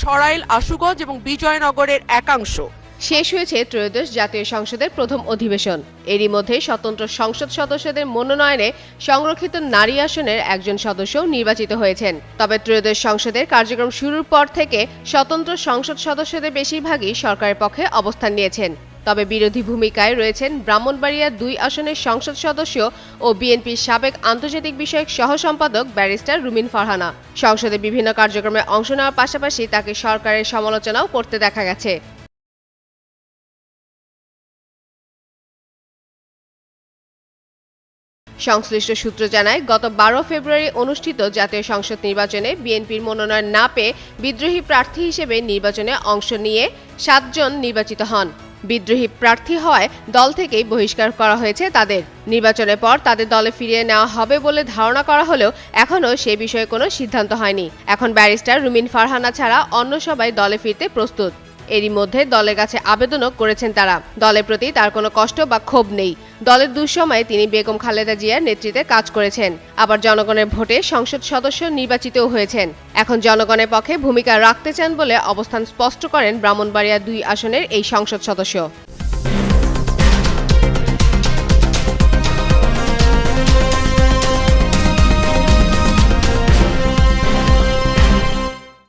সরাইল, আশুগঞ্জ এবং বিজয়নগরের একাংশ। শেষ হয়েছে ত্রয়োদশ জাতীয় সংসদের প্রথম অধিবেশন। এরই মধ্যে স্বতন্ত্র সংসদ সদস্যদের মনোনয়নে সংরক্ষিত নারী আসনের একজন সদস্যও নির্বাচিত হয়েছেন। তবে ত্রয়োদশ সংসদের কার্যক্রম শুরুর পর থেকে স্বতন্ত্র সংসদ সদস্যদের বেশিরভাগই সরকারের পক্ষে অবস্থান নিয়েছেন। তবে বিরোধী ভূমিকায় রয়েছেন ব্রাহ্মণবাড়িয়া 2 আসনের সংসদ সদস্য ও বিএনপির সাবেক আন্তর্জাতিক বিষয়ক সহ সম্পাদক ব্যারিস্টার রুমিন ফারহানা। সংসদে বিভিন্ন কার্যক্রমে অংশ নেওয়ার পাশাপাশি তাকে সরকারের সমালোচনাও করতে দেখা গেছে। সংশ্লিষ্ট সূত্র জানায়, গত 12 ফেব্রুয়ারি অনুষ্ঠিত জাতীয় সংসদ নির্বাচনে বিএনপির মনোনয়ন না পেয়ে বিদ্রোহী প্রার্থী হিসেবে নির্বাচনে অংশ নিয়ে 7 জন নির্বাচিত হন। বিদ্রোহী প্রার্থী হওয়ায় দল থেকেই বহিষ্কার করা হয়েছে তাদের। নির্বাচনের পর তাদের দলে ফিরিয়ে নেওয়া হবে বলে ধারণা করা হলেও এখনও সে বিষয়ে কোনো সিদ্ধান্ত হয়নি। এখন ব্যারিস্টার রুমিন ফারহানা ছাড়া অন্য সবাই দলে ফিরতে প্রস্তুত। এরই মধ্যে দলের কাছে আবেদনও করেছেন তারা। দলের প্রতি তার কোনো কষ্ট বা ক্ষোভ নেই। দলের দুঃসময়ে তিনি বেগম খালেদা জিয়ার নেতৃত্বে কাজ করেছেন, আবার জনগণের ভোটে সংসদ সদস্য নির্বাচিতও হয়েছেন। এখন জনগণের পক্ষে ভূমিকা রাখতে চান বলে অবস্থান স্পষ্ট করেন ব্রাহ্মণবাড়িয়া 2 আসনের এই সংসদ সদস্য।